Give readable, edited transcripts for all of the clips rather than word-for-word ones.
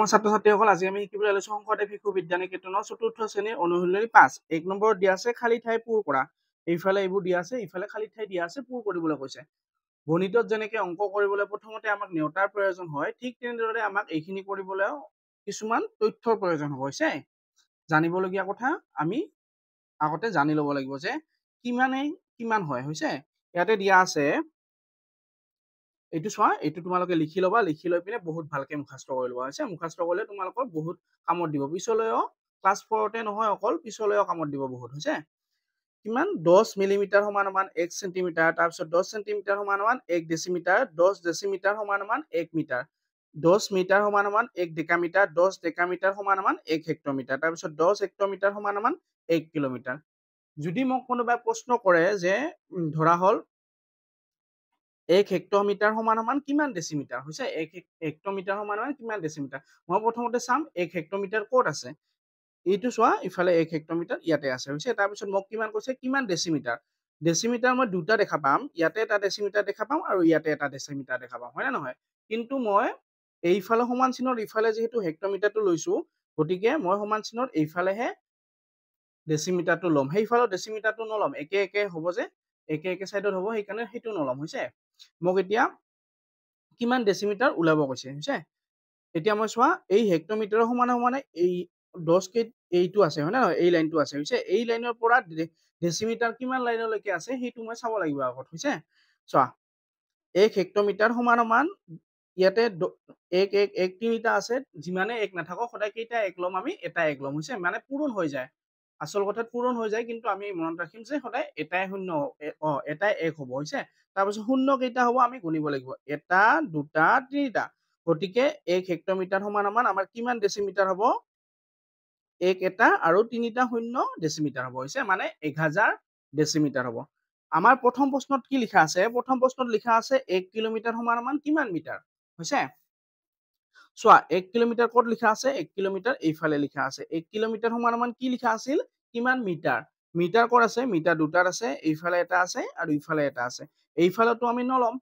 আমাৰ ছাত্ৰ-ছাত্ৰীসকল আজি আমি শিকিবলৈ লৈছো শংকৰদেৱ শিশু বিদ্যানিকেতনৰ চতুৰ্থ শ্ৰেণীৰ অনুশীলনী 5 এক নম্বৰত দিয়া আছে খালী ঠাই পূৰ কৰা এইফালে এইবোৰ দিয়া আছে ইফালে খালী ঠাই দিয়া আছে পূৰ কৰিবলৈ কৈছে গণিতত যেনেকৈ অংক কৰিবলৈ প্ৰথমতে আমাক নেওতাৰ প্ৰয়োজন হয় ঠিক তেনেদৰে আমাক এইখিনি কৰিবলৈ কিছুমান তথ্যৰ প্ৰয়োজন হ'ব হৈছে জানিবলগীয়া কথা আমি আগতে জানি ল'ব লাগিব যে কিমান হয় হৈছে ইয়াতে দিয়া আছে এইটো চোৱা এইটো তোমালোকে লিখি ল'বা লিখি লৈ পিনে বহুত ভালকে মুখস্থ কৰি ল'বা হৈছে মুখস্থ কৰিলে তোমালোকৰ বহুত কামত দিব পিছলৈও ক্লাছ 4তে নহয় অকল পিছলৈও কামত দিব বহুত হৈছে কিমান 10 মিলিমিটাৰ সমান 1 সেন্টিমিটাৰ তাৰপিছত 10 সেন্টিমিটাৰ সমান 1 ডেচিমিটাৰ 10 ডেচিমিটাৰ সমান 1 মিটাৰ 10 মিটাৰ সমান 1 ডেকামিটাৰ 10 ডেকামিটাৰ সমান 1 হেক্টৰমিটাৰ তাৰপিছত 10 হেক্টৰমিটাৰ সমান 1 কিলোমিটাৰ যদি মোক কোনোবাই প্ৰশ্ন কৰে যে ধৰা হল 1 হেক্টৰমিটাৰ সমান কিমান ডেচিমিটাৰ হৈছে 1 হেক্টৰমিটাৰ সমান কিমান ডেচিমিটাৰ মই প্ৰথমতে চাম 1 হেক্টৰমিটাৰ ক'ত আছে এইটো চোৱা ইফালে 1 হেক্টৰমিটাৰ ইয়াতে আছে হৈছে তাৰপিছত মোক কিমান কৈছে কিমান ডেচিমিটাৰ ডেচিমিটাৰ মই দুটা দেখা পাম ইয়াতে এটা ডেচিমিটাৰ দেখা পাম আৰু ইয়াতে এটা ডেচিমিটাৰ দেখা পাম হয় না নহয় কিন্তু মই এইফালে সমান চিনৰ ইফালে যেহেতু হেক্টৰমিটাৰটো লৈছো গতিকে মই সমান চিনৰ এইফালেহে ডেচিমিটাৰটো লম সেইফালে ডেচিমিটাৰটো নলম একে একে হ'ব যে একে সাইডত হ'ব সেইকাৰণে সেইটো নলম হৈছে মোক এতিয়া কিমান ডেচিমিটাৰ ওলাব কৈছে হৈছে এতিয়া মই চোৱা এই হেক্টৰমিটাৰৰ সমানে এই 10 কে এইটো আছে হয় না এই লাইনটো আছে হৈছে এই লাইনৰ পৰা ডেচিমিটাৰ কিমান লাইনলৈকে আছে সেইটো মই চাব লাগিব আগত হৈছে চোৱা 1 হেক্টৰমিটাৰ সমান ইয়াতে 1 তিনিটা আছে যিমানে এক নাথাকক সদায় কেইটা এক লম আমি এটা এক লম হৈছে মানে পূৰণ হৈ যায় আসল কথাত পূৰণ হৈ যায় কিন্তু আমি মনত ৰাখিম যে সদায় এটাই শূন্য এটাই এক হ'ব হৈছে তাৰপিছত শূন্য কেইটা হ'ব আমি গণিব লাগিব এটা দুটা তিনিটা গতিকে 1 হেক্টৰমিটাৰ সমান আমাৰ কিমান ডেচিমিটাৰ হ'ব 1 এটা আৰু তিনিটা শূন্য ডেচিমিটাৰ হ'ব হৈছে মানে 1000 ডেচিমিটাৰ হ'ব আমাৰ প্ৰথম প্ৰশ্নত কি লিখা আছে প্ৰথম প্ৰশ্নত লিখা আছে 1 কিলোমিটাৰ সমান কিমান মিটাৰ হৈছে চোৱা 1 কিলোমিটাৰ ক'ত লিখা আছে 1 কিলোমিটাৰ এইফালে লিখা আছে 1 কিলোমিটাৰ সমান কি লিখা আছিল কিমান মিটাৰ মিটাৰ ক'ত আছে মিটাৰ দুটাত আছে এইফালে এটা আছে আৰু ইফালে এটা আছে এইফালেতো আমি নলম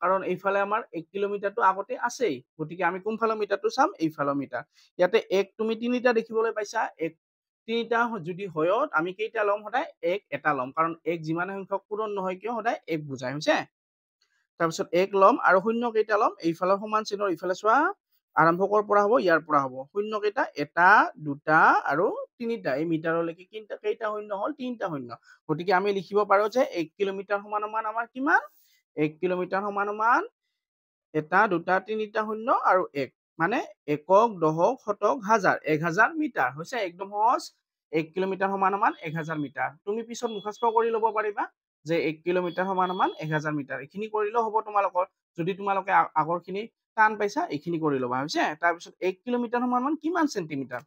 কাৰণ এইফালে আমাৰ 1 কিলোমিটাৰটো আগতে আছেই গতিকে আমি কোনফালৰ মিটাৰটো চাম এইফালৰ মিটাৰ ইয়াতে 1 তুমি তিনিটা দেখিবলৈ পাইছা 1 তিনিটা যদি হয় আমি কেইটা লম সদায় 1 এটা লম কাৰণ 1 যিমান সংখ্যক পূৰণ নহয় কিয় সদায় 1 বুজায় হৈছে তাৰপিছত 1 লম আৰু শূন্য কেইটা লম এইফালৰ সমান চিনৰ ইফালে চোৱা আৰম্ভ কৰ পৰা হ'ব ইয়াৰ পৰা হ'ব শূন্য কেইটা এটা দুটা আৰু তিনিটা এই মিটাৰলৈকে কেইটা শূন্য হ'ল তিনিটা শূন্য গতিকে আমি লিখিব পাৰো যে 1 কিলোমিটাৰ সমান আমাৰ কিমান 1 কিলোমিটাৰ সমান এটা দুটা তিনিটা শূন্য আৰু 1 মানে একক দশক শতক হাজাৰ 1000 মিটাৰ হৈছে একদম সহজ 1 কিলোমিটাৰ সমান 1000 মিটাৰ তুমি পিছত মুখস্থ কৰি ল'ব পাৰিবা যে 1 কিলোমিটাৰ সমান 1000 মিটাৰ এইখিনি কৰিলেও হ'ব তোমালোকৰ যদি তোমালোকে আগৰখিনি টান পাইছা এইখিনি কৰি ল'বা হৈছে তাৰপিছত 1 কিলোমিটাৰ সমান কিমান সেন্টিমিটাৰ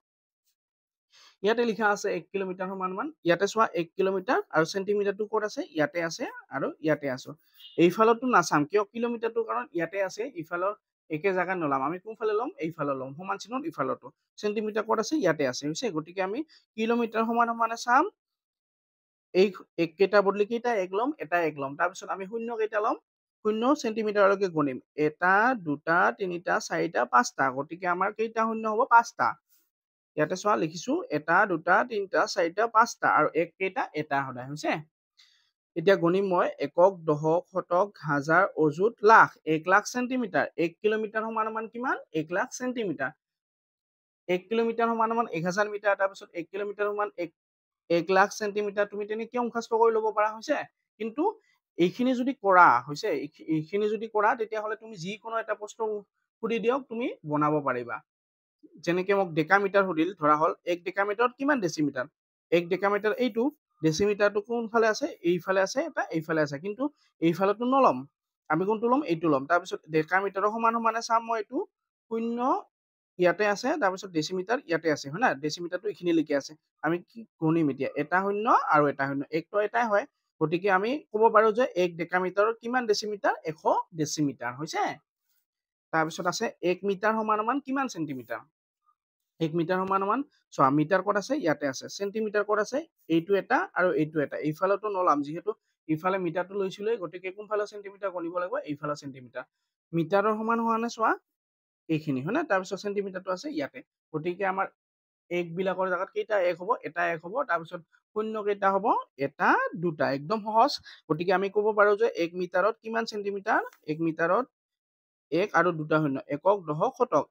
ইয়াতে লিখা আছে 1 কিলোমিটাৰ সমান ইয়াতে চোৱা 1 কিলোমিটাৰ আৰু সেন্টিমিটাৰটো ক'ত আছে ইয়াতে আছে আৰু ইয়াতে আছে এইফালতো নাচাম কিয় কিলোমিটাৰটো কাৰণ ইয়াতে আছে ইফালৰ একে জায়গা নলাম আমি কোনফালে লম এইফালে লম সমান চিনত ইফালতো সেন্টিমিটাৰ ক'ত আছে ইয়াতে আছে হৈছে গতিকে আমি কিলোমিটাৰ সমানে চাম এই এক কেইটা বদলি কেইটা এক লম এটা এক লম তাৰপিছত আমি শূন্য কেইটা লম শূন্য সেন্টিমিটাৰলৈকে গণিম এটা দুটা তিনিটা চাৰিটা পাঁচটা গতিকে আমাৰ কেইটা শূন্য হ'ব পাঁচটা ইয়াতে চোৱা লিখিছো এটা দুটা তিনিটা চাৰিটা পাঁচটা আৰু এক কেইটা এটা সদায় হৈছে এতিয়া গণিম মই একক দশক শতক হাজাৰ অযুত লাখ 1 লাখ সেন্টিমিটাৰ 1 কিলোমিটাৰ সমান কিমান 1 লাখ সেন্টিমিটাৰ 1 কিলোমিটাৰ সমান 1000 মিটাৰ তাৰপিছত 1 কিলোমিটাৰ সমান 1 লাখ সেন্টিমিটাৰ তুমি তেনেকৈ মুখস্থ কৰি ল'ব পৰা হৈছে কিন্তু এইখিনি যদি কৰা হৈছে এইখিনি যদি কৰা তেতিয়াহ'লে তুমি যিকোনো এটা প্ৰশ্ন সুধি দিয়ক তুমি বনাব পাৰিবা যেনেকৈ মোক ডেকামিটাৰ সুধিল ধৰা হ'ল 1 ডেকামিটাৰত কিমান ডেচিমিটাৰ 1 ডেকামিটাৰ এইটো ডেচিমিটাৰটো কোনফালে আছে এইফালে আছে এটা এইফালে আছে কিন্তু এইফালেতো নলম আমি কোনটো লম এইটো লম তাৰপিছত ডেকামিটাৰৰ সমানে চাম মই এইটো শূন্য ইয়াতে আছে তাৰপিছত ডেচিমিটাৰ ইয়াতে আছে হয় না ডেচিমিটাৰটো এইখিনিলৈকে আছে আমি কি গণিম এতিয়া এটা শূন্য আৰু এটা শূন্য একটো এটাই হয় গতিকে আমি ক'ব পাৰো যে 1 ডেকামিটাৰৰ কিমান ডেচিমিটাৰ 100 ডেচিমিটাৰ হৈছে তাৰপিছত আছে 1 মিটাৰ সমান কিমান সেন্টিমিটাৰ 1 মিটাৰ সমান চোৱা মিটাৰ ক'ত আছে ইয়াতে আছে সেন্টিমিটাৰ ক'ত আছে এইটো এটা আৰু এইটো এটা এইফালেতো নলাম যিহেতু ইফালে মিটাৰটো লৈছিলো গতিকে কোনফালে সেন্টিমিটাৰ গণিব লাগিব এইফালে সেন্টিমিটাৰ মিটাৰৰ সমানে চোৱা এইখিনি হয় না তাৰপিছত চেণ্টিমিটাৰটো আছে ইয়াতে গতিকে আমাৰ এক বিলাকৰ জাগাত কেইটা এক হ'ব এটা এক হ'ব তাৰপিছত শূন্য কেইটা হ'ব এটা দুটা একদম সহজ গতিকে আমি ক'ব পাৰো যে 1 মিটাৰত কিমান চেণ্টিমিটাৰ 1 মিটাৰত 1 আৰু দুটা শূন্য একক দশক শতক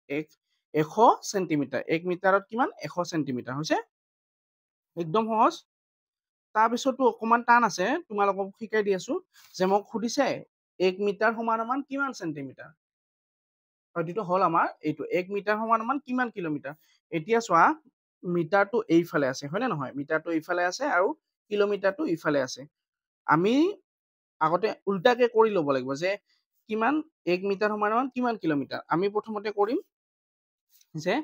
100 চেণ্টিমিটাৰ 1 মিটাৰত কিমান 100 চেণ্টিমিটাৰ হৈছে একদম সহজ তাৰপিছতো অকমান টান আছে তোমালোকক শিকাই দি আছো যে মোক সুধিছে 1 মিটাৰ সমান কিমান চেণ্টিমিটাৰ এইটো হল আমাৰ এইটো 1 মিটাৰ সমান কিমান কিলোমিটাৰ এতিয়া চোৱা মিটাৰটো এইফালে আছে হয় নে নহয় মিটাৰটো এইফালে আছে আৰু কিলোমিটাৰটো ইফালে আছে আমি আগতে উল্টাকে কৰি ল'ব লাগিব যে কিমান 1 মিটাৰ সমান কিমান কিলোমিটাৰ আমি প্ৰথমতে কৰিম যে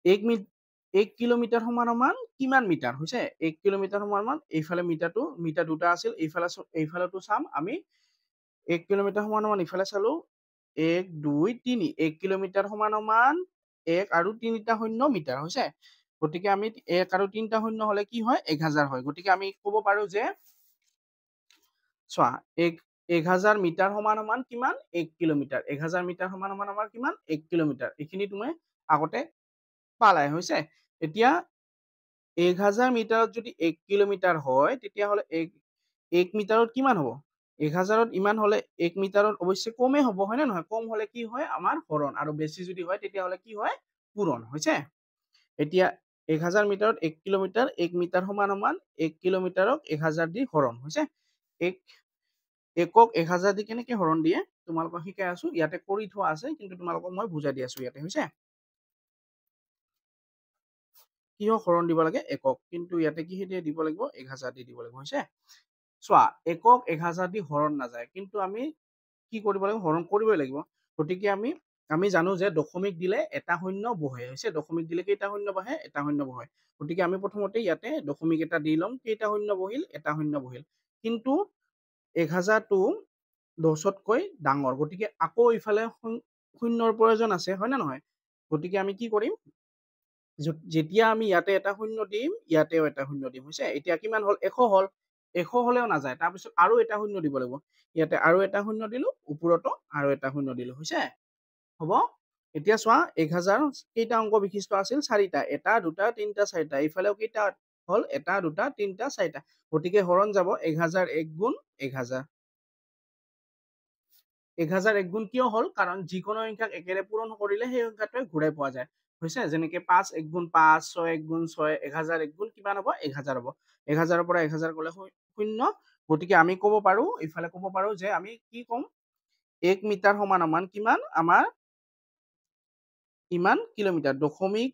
1 কিলোমিটাৰ সমান কিমান মিটাৰ হৈছে 1 কিলোমিটাৰ সমান এইফালে মিটাৰ দুটা আছিল এইফালেটো চাম আমি 1 কিলোমিটাৰ সমান ইফালে চালো 1 2 3 1 কিলোমিটাৰ সমান 1 আৰু 3টা শূন্য মিটাৰ হৈছে গতিকে আমি 1 আৰু 3টা শূন্য হলে কি হয় 1000 হয় গতিকে আমি ক'ব পাৰো যে চোৱা 1000 মিটাৰ সমান কিমান 1 কিলোমিটাৰ 1000 মিটাৰ সমান আমাৰ কিমান 1 কিলোমিটাৰ এইখিনি তুমি আগতে পালাই হৈছে এতিয়া 1000 মিটাৰত যদি 1 কিলোমিটাৰ হয় তেতিয়াহ'লে 1 মিটাৰত কিমান হ'ব 1000ত ইমান হলে 1 মিটাৰত অৱশ্যে কমে হ'ব হয় নে নহয় কম হলে কি হয় আমাৰ হৰণ আৰু বেছি যদি হয় তেতিয়াহ'লে কি হয় পূৰণ হৈছে এতিয়া 1000 মিটাৰত 1 কিলোমিটাৰ 1 মিটাৰ সমান 1 কিলোমিটাৰক 1000 দি হৰণ হৈছে একক 1000 দি কেনেকে হৰণ দিয়ে তোমালোকক শিকাই আছো ইয়াতে কৰি থোৱা আছে কিন্তু তোমালোকক মই বুজাই দি আছো ইয়াতে হৈছে কিহক হৰণ দিব লাগে একক কিন্তু ইয়াতে কি দিব লাগিব 1000 দি দিব লাগিব হৈছে চোৱা একক 1000 দি হৰণ নাযায় কিন্তু আমি কি কৰিব লাগিব হৰণ কৰিবই লাগিব গতিকে আমি জানো যে দশমিক দিলে এটা শূন্য বহে হৈছে দশমিক দিলে কেইটা শূন্য বহে এটা শূন্য বহে গতিকে আমি প্ৰথমতে ইয়াতে দশমিক এটা দি লম কেইটা শূন্য বহিল এটা শূন্য বহিল কিন্তু 1000টো 10তকৈ ডাঙৰ গতিকে আকৌ ইফালে শূন্যৰ প্ৰয়োজন আছে হয় নে নহয় গতিকে আমি কি কৰিম যেতিয়া আমি ইয়াতে এটা শূন্য দিম ইয়াতেও এটা শূন্য দিম হৈছে এতিয়া কিমান হল 100 হল 100 হলেও নাযায় তাৰপিছত আৰু এটা শূন্য দিব লাগিব ইয়াতে আৰু এটা শূন্য দিলো ওপৰতো আৰু এটা শূন্য দিলো হৈছে হ'ব এতিয়া চোৱা 1000 কেইটা অংক বিশিষ্ট আছিল 4টা এটা দুটা তিনটা চাৰিটা ইফালেও কেইটা হল এটা দুটা তিনটা চাৰিটা গতিকে হৰণ যাব 1000 1 গুণ 1000 1000 1 গুণ কিয় হল কাৰণ যিকোনো সংখ্যাক একেৰে পূৰণ কৰিলে সেই সংখ্যাটোৱে ঘূৰাই পোৱা যায় হৈছে যেনেকে 5 1 গুণ 5 6 1 গুণ 6 1000 1 গুণ কিমান হ'ব 1000 হ'ব 1000ৰ পৰা 1000 গলে শূন্য গতিকে আমি ক'ব পাৰো ইফালে ক'ব পাৰো যে আমি কি কম 1 মিটাৰ সমান কিমান আমাৰ ইমান কিলোমিটাৰ দশমিক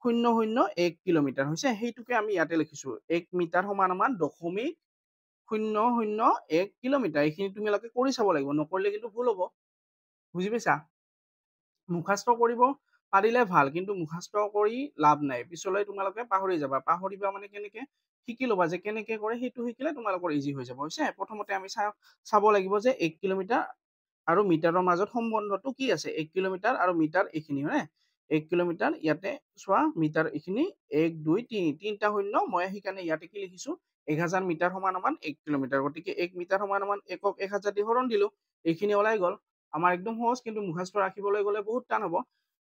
001 কিলোমিটাৰ হৈছে সেইটোকে আমি ইয়াতে লিখিছো 1 মিটাৰ সমান দশমিক 001 কিলোমিটাৰ এইখিনি তোমালোকে কৰি চাব লাগিব নকৰিলে কিন্তু ভুল হ'ব বুজি পাইছা মুখাস্ত কৰিব পাৰিলে ভাল কিন্তু মুখাস্ত কৰি লাভ নাই পিছলৈ তোমালোকে পাহৰিবা মানে কেনেকে শিকি ল'বা যে কেনেকে কৰে সেইটো শিকিলে তোমালোকৰ ইজি হৈ যাব হৈছে প্ৰথমতে আমি চাব লাগিব যে 1 কিলোমিটাৰ আৰু মিটাৰৰ মাজত সম্বন্ধটো কি আছে 1 কিলোমিটাৰ আৰু মিটাৰ এইখিনি হয় 1 কিলোমিটাৰ ইয়াতে চোৱা মিটাৰ এইখিনি 1 2 3 তিনটা শূন্য মই সেইকাৰণে ইয়াতে কি লিখিছো 1000 মিটাৰ সমান 1 কিলোমিটাৰ গতিকে 1 মিটাৰ সমান একক 1000 দি হৰণ দিলো এইখিনি ওলাই গল আমাৰ একদম সহজ কিন্তু মুখাস্ত ৰাখিবলৈ গলে বহুত টান হ'ব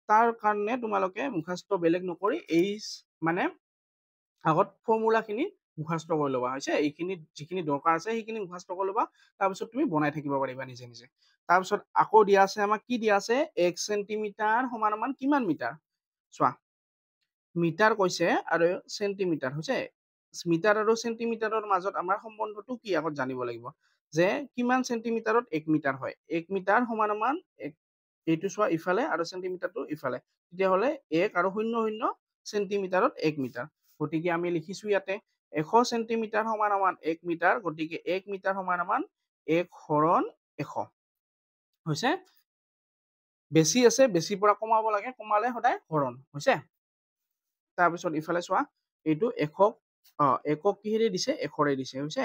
তাৰ কাৰণে তোমালোকে মুখাস্ত বেলেগ নকৰি এই মানে আগত ফৰ্মুলা খিনি মুখাস্ত কৰি ল'বা হৈছে এইখিনি যিখিনি দৰকাৰ আছে সেইখিনি মুখাস্ত কৰি ল'বা তাৰপিছত তুমি বনাই থাকিব পাৰিবা নিজে নিজে তাৰপিছত আকৌ দিয়া আছে আমাক কি দিয়া আছে 1 চেণ্টিমিটাৰ সমান কিমান মিটাৰ চোৱা মিটাৰ কৈছে আৰু চেণ্টিমিটাৰ হৈছে মিটাৰ আৰু চেণ্টিমিটাৰৰ মাজত আমাৰ সম্বন্ধটো কি আগত জানিব লাগিব যে কিমান চেণ্টিমিটাৰত 1 মিটাৰ হয় 1 মিটাৰ সমান এইটো চোৱা ইফালে আৰু চেণ্টিমিটাৰটো ইফালে তেতিয়াহ'লে 1 আৰু 0 চেণ্টিমিটাৰত 1 মিটাৰ গতিকে আমি লিখিছো ইয়াতে 100 চেণ্টিমিটাৰ সমান 1 মিটাৰ গতিকে 1 মিটাৰ সমান 1 হৰণ 100 হৈছে বেছি আছে বেছিৰ পৰা কমাব লাগে কমালে সদায় হৰণ হৈছে তাৰপিছত ইফালে চোৱা এইটো একক কিহেৰে দিছে 100ৰে দিছে হৈছে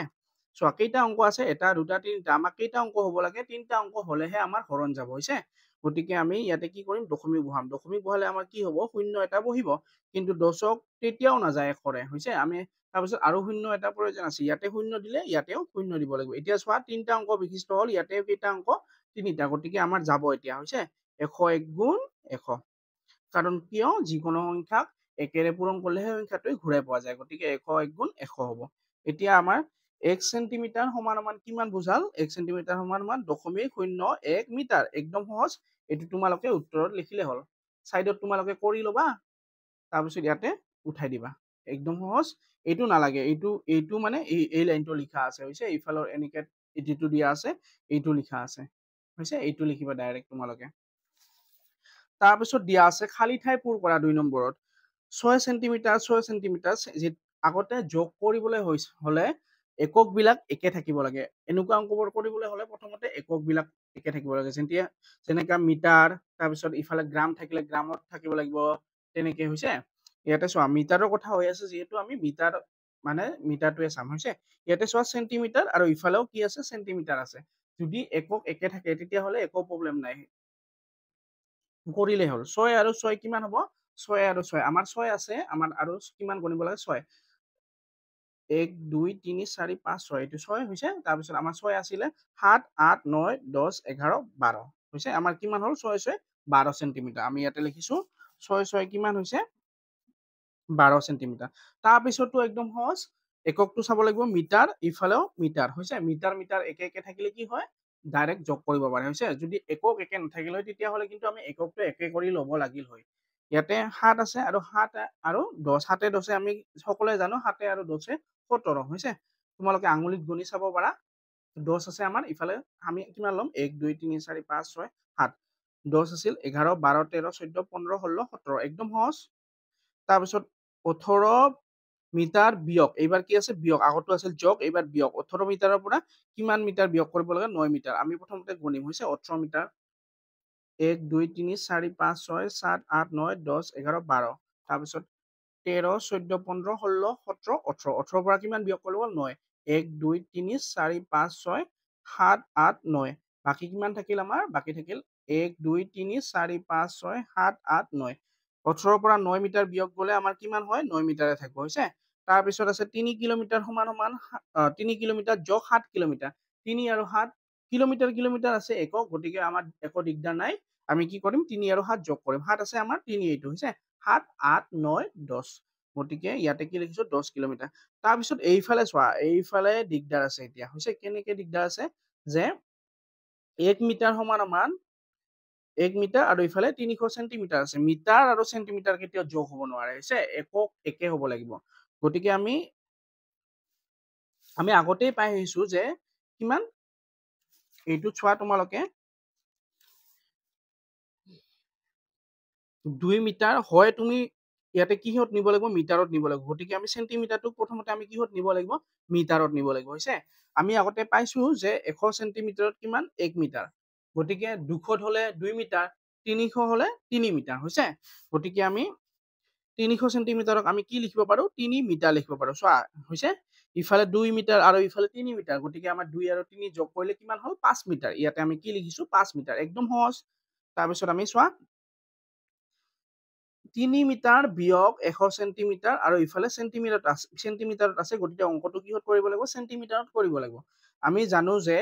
চোৱা কেইটা অংক আছে এটা দুটা তিনিটা আমাক কেইটা অংক হ'ব লাগে তিনিটা অংক হলেহে আমাৰ হৰণ যাব হৈছে গতিকে আমি ইয়াতে কি কৰিম দশমিক বহালে আমাৰ কি হ'ব শূন্য এটা বহিব কিন্তু 10ক তেতিয়াও নাযায় 100ৰে হৈছে আমি তাৰপিছত আৰু শূন্য এটা প্ৰয়োজন আছে ইয়াতে শূন্য দিলে ইয়াতেও শূন্য দিব লাগিব এতিয়া চোৱা তিনিটা অংক বিশিষ্ট হল ইয়াতেও কেইটা অংক তিনিটা গতিকে আমাৰ যাব এতিয়া হৈছে 101 গুণ 100 কাৰণ কিয় যিকোনো সংখ্যাক একেৰে পূৰণ কৰিলেহে সংখ্যাটো ঘূৰাই পোৱা যায় গতিকে 101 গুণ 100 হ'ব এতিয়া আমাৰ 1 সেন্টিমিটাৰ সমান কিমান বুজাল 1 সেন্টিমিটাৰ সমান 0.01 মিটাৰ একদম সহজ এটো তোমালোকে উত্তৰত লিখিলে হ'ল সাইডত তোমালোকে কৰি লবা তাৰ পিছত ইয়াতে উঠাই দিবা একদম সহজ এইটো নালাগে এইটো মানে এই লাইনটো লিখা আছে হৈছে ইফালৰ এনেকে যেটো দিয়া আছে এইটো লিখা আছে হৈছে এইটো লিখিবা ডাইৰেক্ট তোমালোকে তাৰ পিছত দিয়া আছে খালি ঠাই পূৰ কৰা 2 নম্বৰত 6 সেন্টিমিটাৰ আগতে যোগ কৰিবলৈ হলে একক বিলাক একে থাকিব লাগে এনেকুৱা অংকবোৰ কৰিবলৈ হলে প্ৰথমতে একক বিলাক একে থাকিব লাগে যেনেকা মিটাৰ তাৰ পিছত ইফালে গ্ৰাম থাকিলে গ্ৰামত থাকিব লাগিব তেনেকে হৈছে ইয়াতে চোৱা মিটাৰৰ কথা হৈ আছে যেহেতু আমি মিটাৰ মানে মিটাৰটোৱে চাম হৈছে ইয়াতে চোৱা সেন্টিমিটাৰ আৰু ইফালেও কি আছে সেন্টিমিটাৰ আছে যদি একক একে থাকে তেতিয়া হলে একো প্ৰবলেম নাই কৰিলে হ'ল 6 আৰু 6 কিমান হ'ব 6 আৰু 6 আমাৰ 6 আছে আমাৰ আৰু কিমান গণিব লাগে 6 1 2 3 4 5 6 এটো 6 হৈছে তাৰ পিছত আমাৰ 6 আছিল 7 8 9 10 11 12 হৈছে আমাৰ কিমান হল 6 6 12 সেন্টিমিটাৰ আমি ইয়াতে লিখিছো 6 6 কিমান হৈছে 12 সেন্টিমিটাৰ তাৰ পিছতটো একদম সহজ এককটো চাব লাগিব মিটাৰ ইফালেও মিটাৰ হৈছে মিটাৰ একে একে থাকিলে কি হয় ডাইৰেক্ট যোগ কৰিব পাৰে হৈছে যদি একক একে নাথাকিলে হয় তেতিয়া হলে কিন্তু আমি এককটো একে কৰি লব লাগিল হয় ইয়াতে 7 আছে আৰু 7 আৰু 10 7 10 আমি সকলোৱে জানো 7 আৰু 10 17 হৈছে তোমালোকে আঙুলিত গণি চাব পাৰা 10 আছে আমাৰ ইফালে আমি কিমান লম 1 2 3 4 5 6 7 10 আছিল 11 12 13 14 15 16 17 একদম সহজ তাৰ পিছত 18 মিটাৰ বিয়োগ এইবাৰ কি আছে বিয়োগ আগতো আছিল যোগ এইবাৰ বিয়োগ 18 মিটাৰৰ পৰা কিমান মিটাৰ বিয়োগ কৰিব লাগে 9 মিটাৰ আমি প্ৰথমতে গণিম হৈছে 18 মিটাৰ 1 2 3 4 5 6 7 8 9 10 11 12 তাৰ পিছত 13 14 15 16 17 18 18 পৰা কিমান বিয়োগ কৰিব 9 1 2 3 4 5 6 7 8 9 বাকি কিমান থাকিল আমাৰ বাকি থাকিল 1 2 3 4 5 6 7 8 9 18 পৰা 9 মিটাৰ বিয়োগ গলে আমাৰ কিমান হয় 9 মিটাৰে থাকিব হৈছে তাৰ পিছত আছে 3 কিলোমিটাৰ সমান 3 কিলোমিটাৰ যোগ 7 কিলোমিটাৰ 3 আৰু 7 কিলোমিটাৰ আছে একক গতিকে আমাৰ একো দিগদাৰ নাই আমি কি কৰিম 3 আৰু 7 যোগ কৰিম 7 আছে আমাৰ 3 এইটো হৈছে 7 8 9 10 গতিকে ইয়াতে কি লিখিছো 10 কিলোমিটাৰ তাৰ পিছত এইফালে চোৱা এইফালে দিগদাৰ আছে এতিয়া হৈছে কেনেকে দিগদাৰ আছে যে 1 মিটাৰ সমান 1 মিটাৰ আৰু ইফালে 300 সেন্টিমিটাৰ আছে মিটাৰ আৰু সেন্টিমিটাৰ কেতিয়াও যোগ হ'ব নোৱাৰে হৈছে একক একে হ'ব লাগিব গতিকে আমি আগতেই পাই আহিছো যে কিমান এইটো চোৱা তোমালোকে 2 মিটাৰ হয় তুমি ইয়াতে কিহত নিব লাগিব মিটাৰত নিব লাগিব গতিকে আমি সেন্টিমিটাৰটো প্ৰথমতে আমি কিহত নিব লাগিব মিটাৰত নিব লাগিব হৈছে আমি আগতে পাইছো যে 100 সেন্টিমিটাৰত কিমান 1 মিটাৰ গতিকে 200 হলে 2 মিটাৰ 300 হলে 3 মিটাৰ হৈছে গতিকে আমি 300 সেন্টিমিটাৰক আমি কি লিখিব পাৰো 3 মিটাৰ লিখিব পাৰো চোৱা হৈছে ইফালে 2 মিটাৰ আৰু ইফালে 3 মিটাৰ গতিকে আমাৰ 2 আৰু 3 যোগ কৰিলে কিমান হল 5 মিটাৰ ইয়াতে আমি কি লিখিছো 5 মিটাৰ একদম সহজ তাৰ পিছত আমি চোৱা 3 মিটাৰ বিয়োগ 100 সেন্টিমিটাৰ আৰু ইফালে সেন্টিমিটাৰত আছে গতিকে অংকটো কিহত কৰিব লাগিব সেন্টিমিটাৰত কৰিব লাগিব আমি জানো যে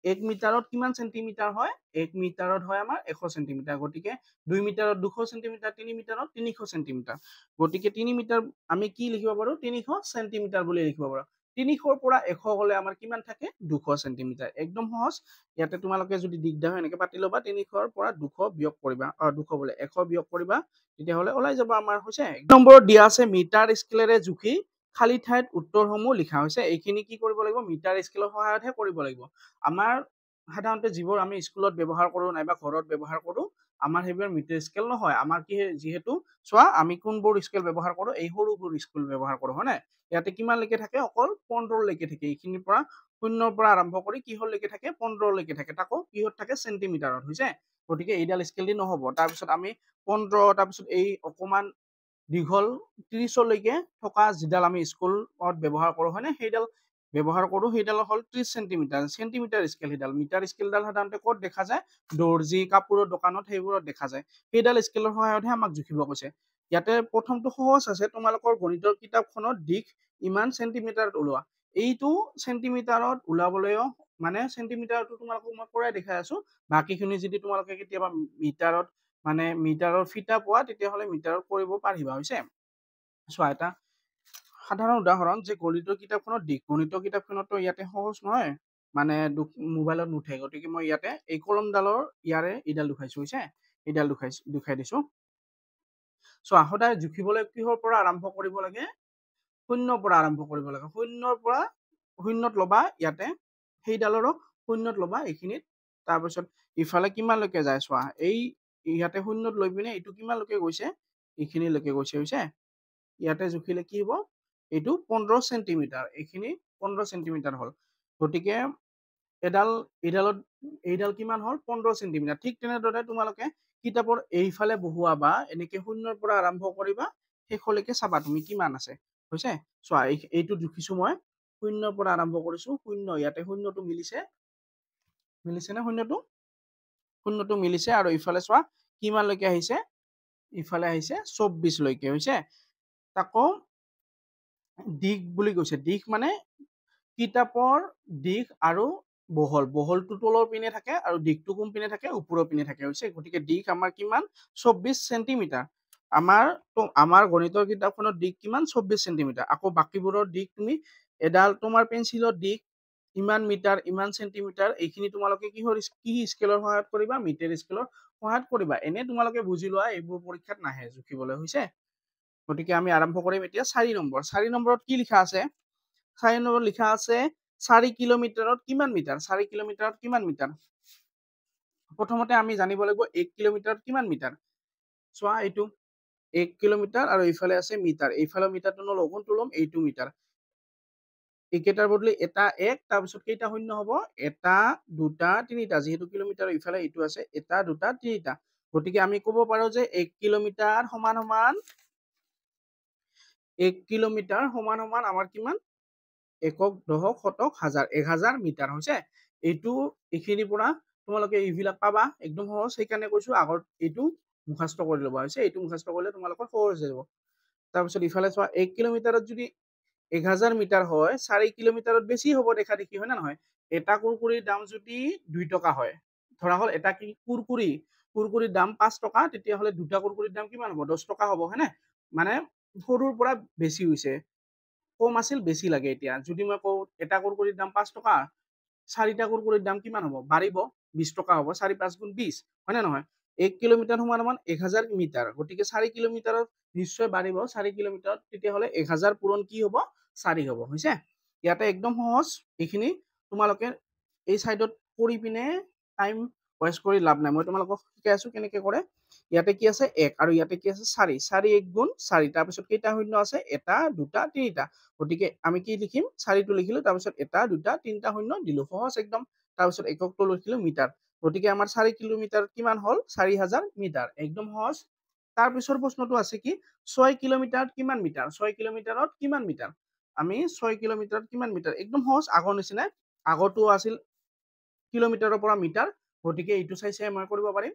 1 মিটাৰত কিমান সেন্টিমিটাৰ হয় 1 মিটাৰত হয় আমাৰ 100 সেন্টিমিটাৰ গতিকে 2 মিটাৰত 200 সেন্টিমিটাৰ 3 মিটাৰত 300 সেন্টিমিটাৰ গতিকে 3 মিটাৰ আমি কি লিখিব পাৰো 300 সেন্টিমিটাৰ বুলি লিখিব পাৰো 300 পৰা 100 হলে আমাৰ কিমান থাকে 200 সেন্টিমিটাৰ একদম সহজ ইয়াতে তোমালোকে যদি দিগদাৰ হয় এনেকে পাতি লবা 300 পৰা 200 বিয়োগ কৰিবা 200 বোলে 100 বিয়োগ কৰিবা তেতিয়া হলে ওলাই যাব আমাৰ হৈছে এক নম্বৰত দিয়া আছে মিটাৰ স্কেলেৰে জুখি খালি ঠাইত উত্তৰসমূহ লিখা হৈছে এইখিনি কি কৰিব লাগিব মিটাৰ স্কেলৰ সহায়তহে কৰিব লাগিব আমাৰ সাধাৰণতে যিবোৰ আমি স্কুলত ব্যৱহাৰ কৰো নাইবা ঘৰত ব্যৱহাৰ কৰো আমাৰ সেইবোৰ মিটাৰ স্কেল নহয় আমাৰ কি যেহেতু চোৱা আমি কোনবোৰ স্কেল ব্যৱহাৰ কৰো এই সৰুবোৰ স্কেল ব্যৱহাৰ কৰো হয় না ইয়াতে কিমান লৈকে থাকে অকল 15 লৈকে থাকে এইখিনিৰ পৰা 0 পৰা আৰম্ভ কৰি কিহৰ লৈকে থাকে 15 লৈকে থাকে তাকো কিহত থাকে সেন্টিমিটাৰত হৈছে গতিকে এইডাল স্কেল দি নহব তাৰ পিছত আমি 15 তাৰ পিছত এই অকমান দীঘল 30 লৈকে থকা যিডাল আমি স্কুলত ব্যৱহাৰ কৰো হয় না সেইডাল ব্যৱহাৰ কৰো সেইডাল হল 30 সেন্টিমিটাৰ স্কেল সেইডাল মিটাৰ স্কেলডাল সাধাৰণতে ক'ত দেখা যায় দৰ্জি কাপোৰৰ দোকানত সেইবোৰত দেখা যায় সেইডাল স্কেলৰ সহায়তহে আমাক জুখিব কৈছে ইয়াতে প্ৰথমটো সহজ আছে তোমালোকৰ গণিতৰ কিতাপখনত দিশ ইমান সেন্টিমিটাৰত ওলোৱা এইটো সেন্টিমিটাৰত ওলাবলৈও মানে চেণ্টিমিটাৰটো তোমালোকক মই কৰাই দেখাই আছো বাকীখিনি যদি তোমালোকে কেতিয়াবা মিটাৰত মানে মিটাৰৰ ফিটা পোৱা তেতিয়াহ'লে মিটাৰত কৰিব পাৰিবা হৈছে চোৱা এটা সাধাৰণ উদাহৰণ যে গণিতৰ কিতাপখনৰ দিশ গণিতৰ কিতাপখনতো ইয়াতে সহজ নহয় মানে মোবাইলত নুঠে গতিকে মই ইয়াতে এই কলমডালৰ ইয়াৰে এইডাল দুখাইছো হৈছে এইডাল দুখাই দিছো চোৱা সদায় জুখিবলৈ কিহৰ পৰা আৰম্ভ কৰিব লাগে শূন্যৰ পৰা আৰম্ভ কৰিব লাগে শূন্যৰ পৰা শূন্যত ল'বা ইয়াতে সেইডালৰো শূন্যত ল'বা এইখিনিত তাৰপিছত ইফালে কিমানলৈকে যায় চোৱা এই ইয়াতে শূন্যত লৈ পিনে এইটো কিমানলৈকে গৈছে এইখিনিলৈকে গৈছে হৈছে ইয়াতে জুখিলে কি হ'ব এইটো 15 সেন্টিমিটাৰ এইখিনি 15 সেন্টিমিটাৰ হ'ল গতিকে এইডাল কিমান হ'ল 15 সেন্টিমিটাৰ ঠিক তেনেদৰে তোমালোকে কিতাপৰ এইফালে বহুৱা বা এনেকে শূন্যৰ পৰা আৰম্ভ কৰিবা শেষলৈকে চাবা তুমি কিমান আছে হৈছে চোৱা এইটো জুখিছো মই শূন্যৰ পৰা আৰম্ভ কৰিছো শূন্য ইয়াতে শূন্যটো মিলিছে নে শূন্যটো মিলিছে আৰু ইফালে চোৱা কিমানলৈকে আহিছে ইফালে আহিছে 24 লৈকে হৈছে তাকো দিশ বুলি কৈছে দিশ মানে কিতাপৰ দিশ আৰু বহলটো তলৰ পিনে থাকে আৰু দিশটো কোন পিনে থাকে ওপৰৰ পিনে থাকে হৈছে গতিকে দিশ আমাৰ কিমান 24 সেন্টিমিটাৰ আমাৰ গণিতৰ কিতাপখনৰ দিশ কিমান 24 সেন্টিমিটাৰ আকৌ বাকিবোৰৰ দিশ তুমি এডাল তোমাৰ পেন্সিলৰ দিশ ইমান মিটাৰ ইমান সেন্টিমিটাৰ এইখিনি তোমালোকে কি স্কেলৰ সহায়ত কৰিবা মিটাৰ স্কেলৰ সহায়ত কৰিবা এনে তোমালোকে বুজি লোৱা এইবোৰ পৰীক্ষাত নাহে জুখিবলৈ হৈছে গতিকে আমি আৰম্ভ কৰিম এতিয়া 4 নম্বৰত কি লিখা আছে 4 নম্বৰত লিখা আছে 4 কিলোমিটাৰত কিমান মিটাৰ 4 কিলোমিটাৰত কিমান মিটাৰ প্ৰথমতে আমি জানিব লাগিব 1 কিলোমিটাৰত কিমান মিটাৰ চোৱা এইটো 1 কিলোমিটাৰ আৰু ইফালে আছে মিটাৰ এইফালে মিটাৰটো নলওঁ কোনটো ল'ম এইটো মিটাৰ এইকেইটাৰ বদলি এটা 1 তাৰপিছত কেইটা শূন্য হ'ব এটা দুটা তিনিটা যেহেতু কিলোমিটাৰ ইফালে এইটো আছে এটা দুটা তিনিটা গতিকে আমি ক'ব পাৰো যে 1 কিলোমিটাৰ সমান 1 কিলোমিটাৰ সমান আমাৰ কিমান একক দশক শতক হাজাৰ 1000 মিটাৰ হৈছে এইটো এইখিনিৰ পৰা তোমালোকে এইবিলাক পাবা একদম সহজ সেইকাৰণে কৈছো আগত এইটো মুখস্থ কৰি ল'বা হৈছে এইটো মুখস্থ কৰিলে তোমালোকৰ সহজ হৈ যাব তাৰপিছত ইফালে চোৱা 1 কিলোমিটাৰত যদি 1000 মিটাৰ হয় 4 কিলোমিটাৰত বেছি হ'ব দেখা দেখি হয় না নহয় এটা কুৰকুৰিৰ দাম যদি 2 টকা হয় ধৰা হ'ল এটা কি কুৰকুৰিৰ দাম 5 টকা তেতিয়াহ'লে দুটা কুৰকুৰিৰ দাম কিমান হ'ব 10 টকা হ'ব হয়নে মানে সৰুৰ পৰা বেছি হৈছে কম আছিল বেছি লাগে এতিয়া যদি মই কওঁ এটা কুৰকুৰিৰ দাম 5 টকা 4টা কুৰকুৰিৰ দাম কিমান হ'ব বাঢ়িব 20 টকা হ'ব 4 5 গুণ 20 হয় না নহয় 1 কিলোমিটাৰ সমান 1000 মিটাৰ গতিকে 4 কিলোমিটাৰত নিশ্চয় বাঢ়িব 4 কিলোমিটাৰত তেতিয়াহ'লে 1000 পূৰণ কি হ'ব 4 হ'ব হৈছে ইয়াতে একদম সহজ এইখিনি তোমালোকে এই সাইডত কৰি পিনে টাইম ওয়েষ্ট কৰি লাভ নাই মই তোমালোকক শিকাই আছো কেনেকৈ কৰে ইয়াতে কি আছে 1 আৰু ইয়াতে কি আছে 4 4 1 গুণ 4 তাৰপিছত কেইটা শূন্য আছে এটা দুটা তিনিটা গতিকে আমি কি লিখিম 4টো লিখিলো তাৰপিছত এটা দুটা তিনিটা শূন্য দিলো সহজ একদম তাৰপিছত এককটো লিখিলো মিটাৰ গতিকে আমাৰ 4 কিলোমিটাৰ কিমান হ'ল 4000 মিটাৰ একদম সহজ তাৰপিছৰ প্ৰশ্নটো আছে কি 6 কিলোমিটাৰত কিমান মিটাৰ 6 কিলোমিটাৰত কিমান মিটাৰ আমি 6 কিলোমিটাৰত কিমান মিটাৰ একদম সহজ আগৰ নিচিনা আগৰটো আছিল কিলোমিটাৰৰ পৰা মিটাৰ গতিকে এইটো চাইছে মই কৰিব পাৰিম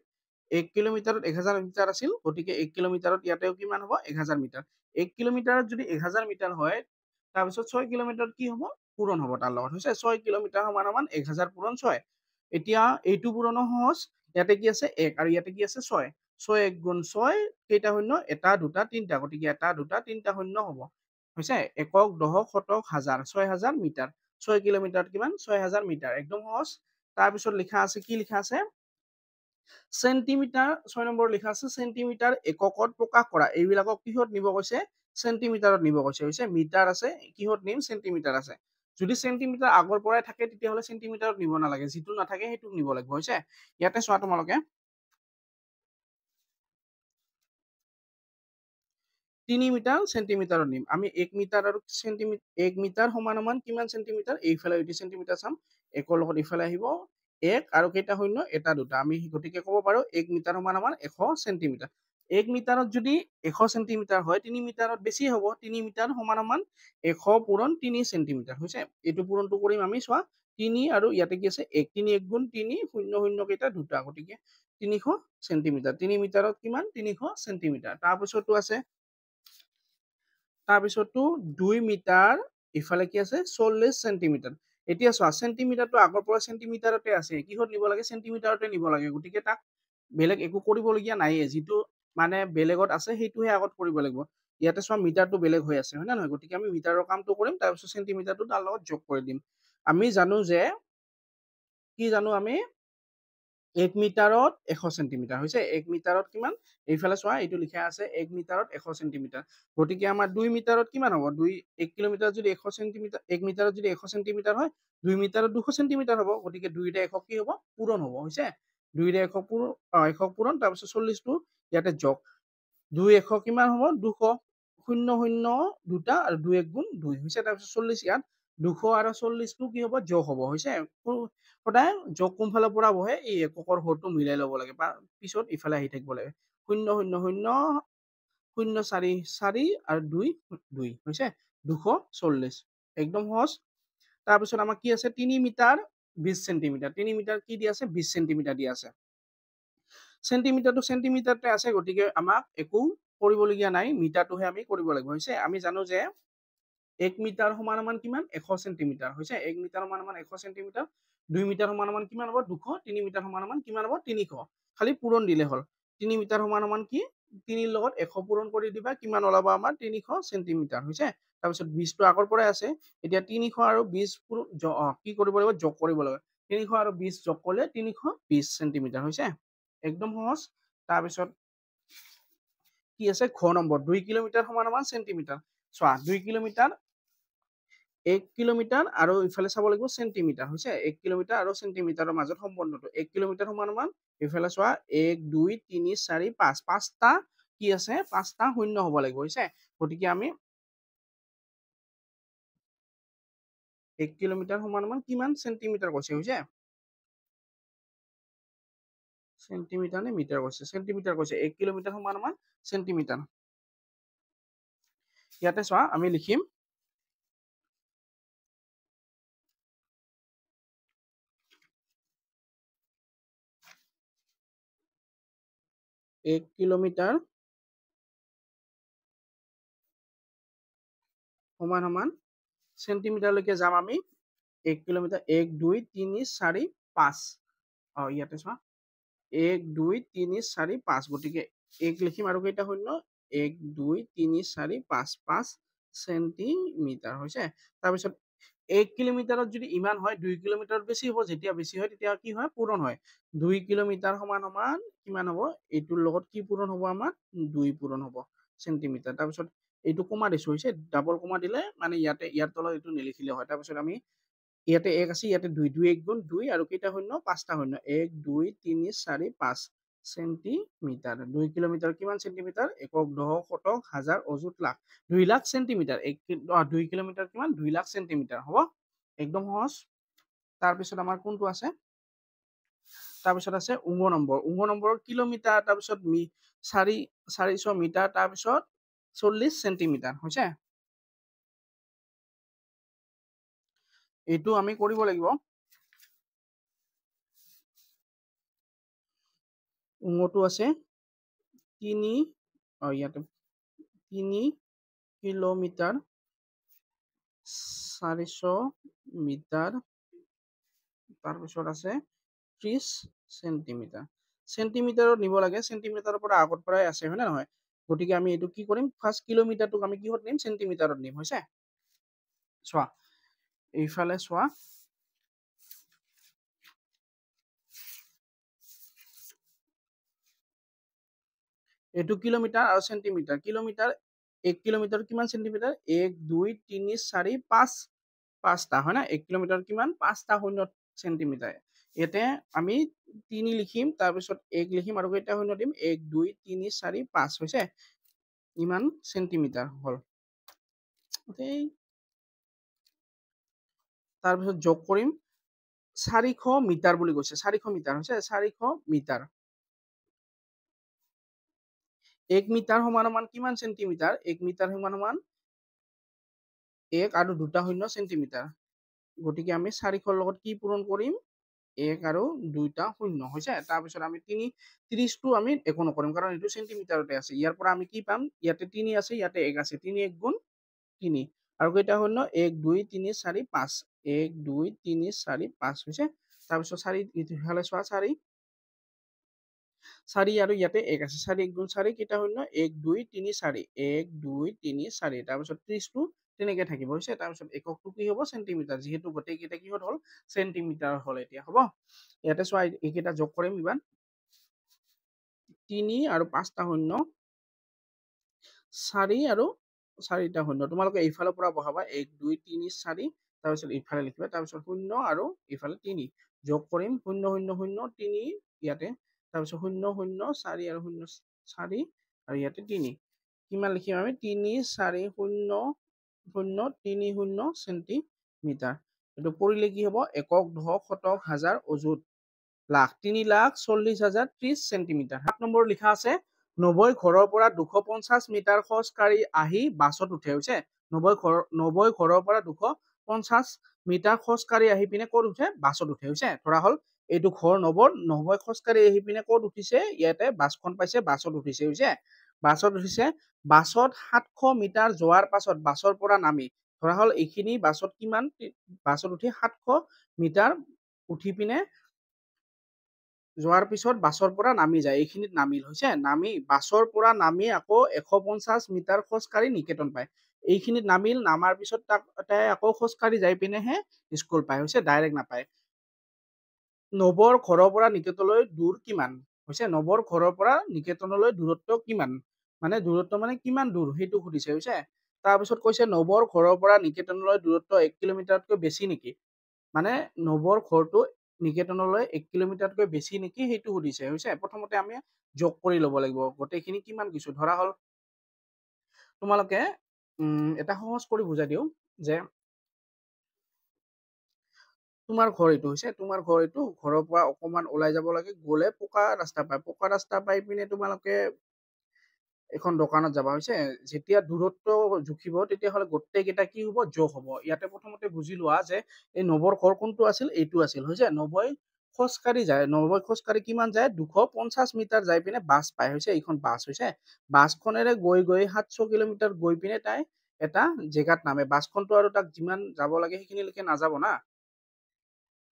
1 কিলোমিটাৰত 1000 মিটাৰ আছিল গতিকে 1 কিলোমিটাৰত ইয়াতেও কিমান হ'ব 1000 মিটাৰ 1 কিলোমিটাৰত যদি 1000 মিটাৰ হয় তাৰপিছত 6 কিলোমিটাৰত কি হ'ব পূৰণ হ'ব তাৰ লগত হৈছে 6 কিলোমিটাৰ সমান 1000 পূৰণ 6 এতিয়া এইটো পূৰণৰ সহজ ইয়াতে কি আছে 1 আৰু ইয়াতে কি আছে 6 6 1 গুণ 6 কেইটা শূন্য এটা দুটা তিনিটা গতিকে এটা দুটা তিনিটা শূন্য হ'ব হৈছে একক দশক শতক হাজাৰ 6000 মিটাৰ 6 কিলোমিটাৰত কিমান 6000 মিটাৰ একদম সহজ তাৰপিছত লিখা আছে কি লিখা আছে সেন্টিমিটাৰ 6 নম্বৰ লিখা আছে সেন্টিমিটাৰ এককত প্ৰকাশ কৰা এইবিলাকক কিহত নিব কৈছে সেন্টিমিটাৰত নিব কৈছে হৈছে মিটাৰ আছে কিহত নিম সেন্টিমিটাৰ আছে যদি সেন্টিমিটাৰ আগৰ পৰাই থাকে তেতিয়াহ'লে সেন্টিমিটাৰত নিব নালাগে যিটো নাথাকে সেইটো নিব লাগিব হৈছে ইয়াতে চোৱা তোমালোকে 3 মিটাৰ সেন্টিমিটাৰত নিম আমি 1 মিটাৰ আৰু 1 মিটাৰ সমান কিমান সেন্টিমিটাৰ এইফালে 80 সেন্টিমিটাৰ চাম একৰ লগত ইফালে আহিব 1 আৰু কেইটা শূন্য এটা দুটা আমি গতিকে ক'ব পাৰো 1 মিটাৰ সমান 100 সেন্টিমিটাৰ 1 মিটাৰত যদি 100 সেন্টিমিটাৰ হয় 3 মিটাৰত বেছি হ'ব 3 মিটাৰ সমান 100 পূৰণ 3 সেন্টিমিটাৰ হৈছে এইটো পূৰণটো কৰিম আমি চোৱা 3 আৰু ইয়াতে কি আছে 1 3 1 গুণ 3 শূন্য শূন্য কেইটা দুটা গতিকে 300 সেন্টিমিটাৰ 3 মিটাৰত কিমান 300 সেন্টিমিটাৰ তাৰপিছতো আছে তাৰপিছতো 2 মিটাৰ ইফালে কি আছে 40 সেন্টিমিটাৰ এতিয়া চোৱা চেণ্টিমিটাৰটো আগৰ পৰা চেণ্টিমিটাৰতে আছে, কিহত নিব লাগে চেণ্টিমিটাৰতে নিব লাগে, গতিকে তাক বেলেগ একো কৰিবলগীয়া নাইয়ে, যিটো মানে বেলেগত আছে সেইটোহে আগত কৰিব লাগিব। ইয়াতে চোৱা মিটাৰটো বেলেগ হৈ আছে হয় নে নহয়, গতিকে আমি মিটাৰৰ কামটো কৰিম, তাৰপিছত চেণ্টিমিটাৰটো তাৰ লগত যোগ কৰি দিম। আমি জানো যে কি জানো আমি 1 মিটাৰত 100 চেণ্টিমিটাৰ হৈছে, 1 মিটাৰত কিমান, এইফালে চোৱা এইটো লিখা আছে 1 মিটাৰত 100 চেণ্টিমিটাৰ, গতিকে আমাৰ 2 মিটাৰত কিমান হ'ব, 1 কিলোমিটাৰ যদি 100 চেণ্টিমিটাৰ, 1 মিটাৰত যদি 100 চেণ্টিমিটাৰ হয়, 2 মিটাৰত 200 চেণ্টিমিটাৰ হ'ব, গতিকে 2ৰে 100 কি হ'ব পূৰণ হ'ব হৈছে, 2ৰে 100 পূৰণ 100 পূৰণ, তাৰপিছত 40টো ইয়াতে যোগ, 2 100 কিমান হ'ব 200, 0 0 দুটা আৰু 2 1 গুণ 2 হৈছে, তাৰপিছত 40 ইয়াত 200 আৰু 40টো কি হ'ব যোগ হ'ব হৈছে, সদায় যোগ কোনফালৰ পৰা বহে এই এককৰ হৰটো মিলাই ল'ব লাগে বা পিছত ইফালে আহি থাকিব লাগে, 0 0 0 0 4 4 আৰু 2 2 হৈছে 240, একদম সহজ। তাৰপিছত আমাৰ কি আছে 3 মিটাৰ 20 চেণ্টিমিটাৰ, 3 মিটাৰ কি দি আছে 20 চেণ্টিমিটাৰ দি আছে, চেণ্টিমিটাৰটো চেণ্টিমিটাৰতে আছে, গতিকে আমাক একো কৰিবলগীয়া নাই, মিটাৰটোহে আমি কৰিব লাগিব হৈছে। আমি জানো যে 1 মিটাৰ সমান কিমান 100 চেণ্টিমিটাৰ হৈছে, 1 মিটাৰ সমান 100 চেণ্টিমিটাৰ, 2 মিটাৰ সমান কিমান হ'ব 200, 3 মিটাৰ সমান কিমান হ'ব 300, খালি পূৰণ দিলে হ'ল, 3 মিটাৰ সমান কি 3ৰ লগত 100 পূৰণ কৰি দিবা, কিমান ওলাব আমাৰ 300 চেণ্টিমিটাৰ হৈছে, তাৰপিছত 20টো আগৰ পৰাই আছে, এতিয়া 300 আৰু 20 কি কৰিব লাগিব যোগ কৰিব লাগিব, 300 আৰু 20 যোগ কৰিলে 320 চেণ্টিমিটাৰ হৈছে, একদম সহজ। তাৰপিছত কি আছে ঘ নম্বৰ 2 কিলোমিটাৰ সমান চেণ্টিমিটাৰ, চোৱা 2 কিলোমিটাৰ 1 কিলোমিটাৰ আৰু ইফালে চাব লাগিব চেণ্টিমিটাৰ হৈছে, 1 কিলোমিটাৰ আৰু চেণ্টিমিটাৰৰ মাজত সম্বন্ধটো 1 কিলোমিটাৰ সমান ইফালে চোৱা 1 2 3 4 5, 5টা কি আছে 5টা শূন্য হ'ব লাগিব হৈছে, গতিকে আমি 1 কিলোমিটাৰ সমান কিমান চেণ্টিমিটাৰ কৈছে হৈছে, চেণ্টিমিটাৰ নে মিটাৰ কৈছে, চেণ্টিমিটাৰ কৈছে, 1 কিলোমিটাৰ সমান চেণ্টিমিটাৰ, ইয়াতে চোৱা আমি লিখিম 1 কিলোমিটাৰ সমান চেণ্টিমিটাৰলৈকে যাম আমি, 1 কিলোমিটাৰ 1 2 3 4 5, ইয়াতে চোৱা 1 2 3 4 5, গতিকে 1 লিখিম আৰু কেইটা শূন্য 1 2 3 4 5, 5 চেণ্টিমিটাৰ হৈছে। তাৰপিছত 1 কিলোমিটাৰত যদি ইমান হয় 2 কিলোমিটাৰত বেছি হ'ব, যেতিয়া বেছি হয় তেতিয়া কি হয় পূৰণ হয়, 2 কিলোমিটাৰ সমান কিমান হ'ব, এইটোৰ লগত কি পূৰণ হ'ব আমাৰ 2 পূৰণ হ'ব চেণ্টিমিটাৰ, তাৰপিছত এইটো কমা দিছো হৈছে, ডাবল কমা দিলে মানে ইয়াৰ তলত এইটো নিলিখিলে হয়, তাৰপিছত আমি ইয়াতে 1 আছে, ইয়াতে 2 2 1 গুণ 2 আৰু কেইটা শূন্য 5টা শূন্য, 1 2 3 4 5 চেণ্টিমিটাৰ, 2 কিলোমিটাৰ কিমান চেণ্টিমিটাৰ, একক দশক শতক হাজাৰ অযুত লাখ, 2 লাখ চেণ্টিমিটাৰ, 2 কিলোমিটাৰ কিমান 2 লাখ চেণ্টিমিটাৰ হ'ব, একদম সহজ। তাৰপিছত আমাৰ কোনটো আছে, তাৰপিছত আছে উঙ নম্বৰ কিলোমিটাৰ, তাৰপিছত 400 মিটাৰ, তাৰপিছত 40 চেণ্টিমিটাৰ হৈছে, এইটো আমি কৰিব লাগিব, উঙটো আছে 3 কিলোমিটাৰ 400 মিটাৰ, তাৰপিছত আছে 30 চেণ্টিমিটাৰ, চেণ্টিমিটাৰত নিব লাগে, চেণ্টিমিটাৰৰ পৰা আগৰ পৰাই আছে হয় নে নহয়, গতিকে আমি এইটো কি কৰিম ফাৰ্ষ্ট কিলোমিটাৰটোক আমি কিহত নিম চেণ্টিমিটাৰত নিম হৈছে, চোৱা এইফালে চোৱা এইটো কিলোমিটাৰ আৰু চেণ্টিমিটাৰ, কিলোমিটাৰ 1 কিলোমিটাৰ কিমান চেণ্টিমিটাৰ 1 2 3 4 5, 5টা হয় না, 1 কিলোমিটাৰ কিমান 5টা শূন্য চেণ্টিমিটাৰ, ইয়াতে আমি 3 লিখিম, তাৰপিছত 1 লিখিম আৰু কেইটা শূন্য দিম 1 2 3 4 5 হৈছে, ইমান চেণ্টিমিটাৰ হ'ল, তাৰপিছত যোগ কৰিম 400 মিটাৰ বুলি কৈছে, 400 মিটাৰ হৈছে, 400 মিটাৰ, 1 মিটাৰ সমান কিমান চেণ্টিমিটাৰ, 1 মিটাৰ সমান 1 আৰু 2টা শূন্য চেণ্টিমিটাৰ, গতিকে আমি 400ৰ লগত কি পূৰণ কৰিম 1 আৰু 2টা শূন্য হৈছে, তাৰপিছত আমি 30টো আমি একো নকৰিম কাৰণ এইটো চেণ্টিমিটাৰতে আছে, ইয়াৰ পৰা আমি কি পাম ইয়াতে 3 আছে, ইয়াতে 1 আছে, 3 1 গুণ 3 আৰু কেইটা শূন্য 1 2 3 4 5, 1 2 3 4 5 হৈছে তাৰপিছত 4 ইফালে চোৱা 4 4 আৰু ইয়াতে 1 আছে 4 1 গুণ 4 কেইটা শূন্য 1 2 3 4 1 2 3 4 তাৰপিছত 30টো তেনেকে থাকিব হৈছে তাৰপিছত এককটো কি হ'ব চেণ্টিমিটাৰ যিহেতু গোটেই কেইটা কিহত হ'ল চেণ্টিমিটাৰ হ'ল এতিয়া হ'ব ইয়াতে চোৱা এইকেইটা যোগ কৰিম ইমান 3 আৰু 5টা শূন্য 4 আৰু 4টা শূন্য তোমালোকে এইফালৰ পৰা বহাবা 1 2 3 4 তাৰপিছত ইফালে লিখিবা তাৰপিছত শূন্য আৰু ইফালে 3 যোগ কৰিম 0 0 0 3 ইয়াতে তাৰপিছত 0 0 4 আৰু 0 4 আৰু ইয়াতে 3 কিমান লিখিম আমি 3 4 0 0 3 0 চেণ্টিমিটাৰ এইটো পৰিলে কি হ'ব একক দশক শতক হাজাৰ অযুত লাখ 3,40,030 চেণ্টিমিটাৰ 7 নম্বৰ লিখা আছে 90 ঘৰৰ পৰা 250 মিটাৰ খোজ কাঢ়ি আহি বাছত উঠে হৈছে 90 ঘৰৰ পৰা 250 মিটাৰ খোজ কাঢ়ি আহি পিনে ক'ত উঠে বাছত উঠে হৈছে ধৰা হ'ল এইটো ঘৰ 90 খোজ কাঢ়ি আহি পিনে ক'ত উঠিছে ইয়াতে বাছখন পাইছে বাছত উঠিছে হৈছে বাছত উঠিছে বাছত 700 মিটাৰ যোৱাৰ পাছত বাছৰ পৰা নামি ধৰা হ'ল এইখিনি বাছত কিমান বাছত উঠি 700 মিটাৰ উঠি পিনে যোৱাৰ পিছত বাছৰ পৰা নামি যায় এইখিনিত নামিল হৈছে নামি বাছৰ পৰা নামি আকৌ 150 মিটাৰ খোজ কাঢ়ি নিকেতন পায় এইখিনিত নামিল নামাৰ পিছত তাই আকৌ খোজ কাঢ়ি যাই পিনেহে স্কুল পায় হৈছে ডাইৰেক্ট নাপায় 90 ঘৰৰ পৰা নিকেতনলৈ দূৰ কিমান হৈছে 90 ঘৰৰ পৰা নিকেতনলৈ দূৰত্ব কিমান মানে দূৰত্ব মানে কিমান দূৰ সেইটো সুধিছে হৈছে তাৰপিছত কৈছে 90 ঘৰৰ পৰা নিকেতনলৈ দূৰত্ব 1 কিলোমিটাৰতকৈ বেছি নেকি মানে 90 ঘৰটো নিকেতনলৈ 1 কিলোমিটাৰতকৈ বেছি নেকি সেইটো সুধিছে হৈছে প্ৰথমতে আমি যোগ কৰি ল'ব লাগিব গোটেইখিনি কিমান কিছু ধৰা হ'ল তোমালোকে এটা সহজ কৰি বুজাই দিওঁ যে তোমাৰ ঘৰ এইটো হৈছে তোমাৰ ঘৰ এইটো ঘৰৰ পৰা অকমান ওলাই যাব লাগে গ'লে পকা ৰাস্তা পাই পিনে তোমালোকে এখন দোকানত যাবা হৈছে যেতিয়া দূৰত্ব জুখিব তেতিয়াহ'লে গোটেইকেইটা কি হ'ব যোগ হ'ব ইয়াতে প্ৰথমতে বুজি লোৱা যে এই 90 ঘৰ কোনটো আছিল এইটো আছিল হৈছে 90 খোজকাঢ়ি যায় 90 খোজকাঢ়ি কিমান যায় 250 মিটাৰ যাই পিনে বাছ পায় হৈছে এইখন বাছ হৈছে বাছখনেৰে গৈ 700 কিলোমিটাৰ গৈ পিনে তাই এটা জেগাত নামে বাছখনটো আৰু তাক যিমান যাব লাগে সেইখিনিলৈকে নাযাব না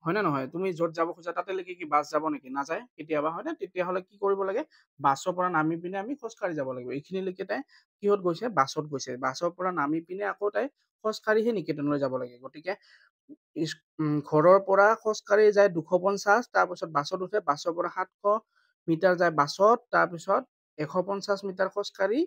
হয় নে নহয় তুমি য'ত যাব খোজা তাতেলৈকে কি বাছ যাব নেকি নাযায় কেতিয়াবা হয় নে তেতিয়াহ'লে কি কৰিব লাগে বাছৰ পৰা নামি পিনে আমি খোজকাঢ়ি যাব লাগিব এইখিনিলৈকে তাই কিহত গৈছে বাছত গৈছে বাছৰ পৰা নামি পিনে আকৌ তাই খোজকাঢ়িহে নিকেতনলৈ যাব লাগে গতিকে ঘৰৰ পৰা খোজকাঢ়ি যায় 250 তাৰপিছত বাছত উঠে বাছৰ পৰা 700 মিটাৰ যায় বাছত তাৰপিছত 150 মিটাৰ খোজকাঢ়ি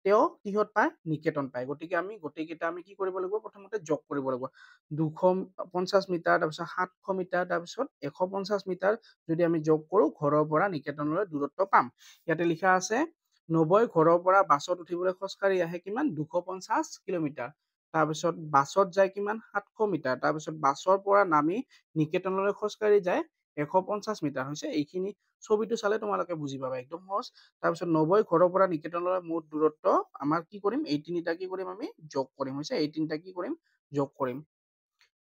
তেওঁ কিহত পায় নিকেতন পায় গতিকে আমি গোটেইকেইটা আমি কি কৰিব লাগিব প্ৰথমতে যোগ কৰিব লাগিব 250 মিটাৰ তাৰপিছত 700 মিটাৰ তাৰপিছত 150 মিটাৰ যদি আমি যোগ কৰো ঘৰৰ পৰা নিকেতনলৈ দূৰত্ব পাম ইয়াতে লিখা আছে 90 ঘৰৰ পৰা বাছত উঠিবলৈ খোজকাঢ়ি আহে কিমান 250 কিলোমিটাৰ তাৰপিছত বাছত যায় কিমান 700 মিটাৰ তাৰপিছত বাছৰ পৰা নামি নিকেতনলৈ খোজকাঢ়ি যায় 150 মিটাৰ হৈছে এইখিনি ছবিটো চালে তোমালোকে বুজি পাবা একদম সহজ তাৰপিছত 90 ঘৰৰ পৰা নিকেতনলৈ মুঠ দূৰত্ব আমাৰ কি কৰিম এই তিনিটা কি কৰিম আমি যোগ কৰিম হৈছে এই তিনিটা কি কৰিম যোগ কৰিম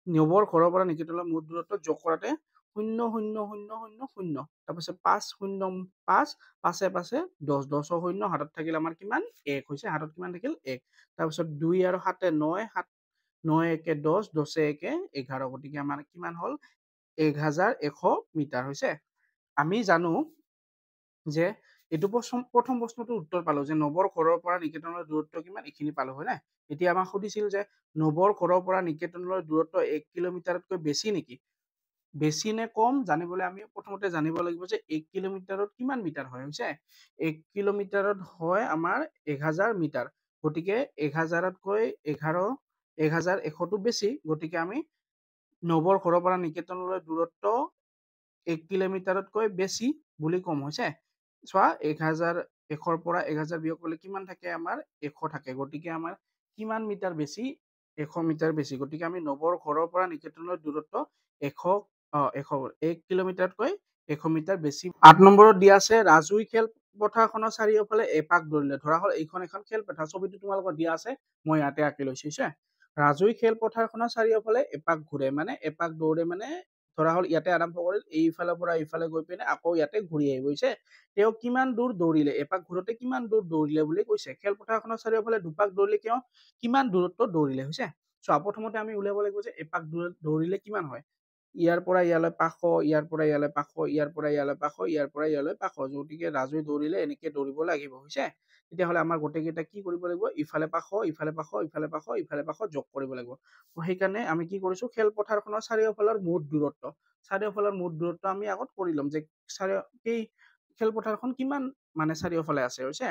90 ঘৰৰ পৰা নিকেতনলৈ মুঠ দূৰত্ব যোগ কৰাতে 0 0 0 0 0 তাৰপিছত 5 0 5 পাঁচে পাঁচে 10 10 শূন্য হাতত থাকিল আমাৰ কিমান 1 হৈছে হাতত কিমান থাকিল 1 তাৰপিছত 2 আৰু 7 9 7 9 1 10 10 1 11 গতিকে আমাৰ কিমান হ'ল 1100 মিটাৰ হৈছে আমি জানো যে এইটো প্ৰথম প্ৰশ্নটোৰ উত্তৰ পালো যে 90 ঘৰৰ পৰা নিকেতনলৈ দূৰত্ব কিমান এইখিনি পালো হয় না এতিয়া আমাক সুধিছিল যে 90 ঘৰৰ পৰা নিকেতনলৈ দূৰত্ব 1 কিলোমিটাৰতকৈ বেছি নেকি বেছি নে কম জানিবলৈ আমি প্ৰথমতে জানিব লাগিব যে 1 কিলোমিটাৰত কিমান মিটাৰ হয় হৈছে 1 কিলোমিটাৰত হয় আমাৰ 1000 মিটাৰ গতিকে 1000তকৈ 1100টো বেছি গতিকে আমি 90 ঘৰৰ পৰা নিকেতনলৈ দূৰত্ব 1 কিলোমিটাৰতকৈ বেছি বুলি কম হৈছে চোৱা 1100 পৰা 1000 বিয়োগ কৰিলে কিমান থাকে আমাৰ 100 থাকে গতিকে আমাৰ কিমান মিটাৰ বেছি 100 মিটাৰ বেছি গতিকে আমি 90 ঘৰৰ পৰা নিকেতনলৈ দূৰত্ব 1 কিলোমিটাৰতকৈ 100 মিটাৰ বেছি 8 নম্বৰত দিয়া আছে ৰাজুই খেলপথাৰখনৰ চাৰিওফালে এপাক দৌৰিলে ধৰা হ'ল এইখন এখন খেলপথাৰ ছবিটো তোমালোকৰ দিয়া আছে মই ইয়াতে আঁকি লৈছো হৈছে ৰাজুই খেলপথাৰখনৰ চাৰিওফালে এপাক ঘূৰে মানে এপাক দৌৰে মানে ধৰা হ'ল ইয়াতে আৰম্ভ কৰিল এইফালৰ পৰা এইফালে গৈ পিনে আকৌ ইয়াতে ঘূৰি আহিব হৈছে তেওঁ কিমান দূৰ দৌৰিলে এপাক ঘূৰোতে কিমান দূৰ দৌৰিলে বুলি কৈছে খেলপথাৰখনৰ চাৰিওফালে দুপাক দৌৰিলে তেওঁ কিমান দূৰত্ব দৌৰিলে হৈছে চোৱা প্ৰথমতে আমি উলিয়াব লাগিব যে এপাক দৌৰিলে কিমান হয়। ইয়াৰ পৰা ইয়ালৈ 500, ইয়াৰ পৰা ইয়ালৈ 500, ইয়াৰ পৰা ইয়ালৈ 500, ইয়াৰ পৰা ইয়ালৈ 500, গতিকে ৰাজুৱে দৌৰিলে এনেকে দৌৰিব লাগিব হৈছে। তেতিয়াহ'লে আমাৰ গোটেইকেইটা কি কৰিব লাগিব, ইফালে 500, ইফালে 500, ইফালে 500, ইফালে 500 যোগ কৰিব লাগিব। সেইকাৰণে আমি কি কৰিছো, খেলপথাৰখনৰ চাৰিওফালৰ মুঠ দূৰত্ব, চাৰিওফালৰ মুঠ দূৰত্ব আমি আগত কৰি ল'ম যে এই খেলপথাৰখন কিমান মানে চাৰিওফালে আছে হৈছে।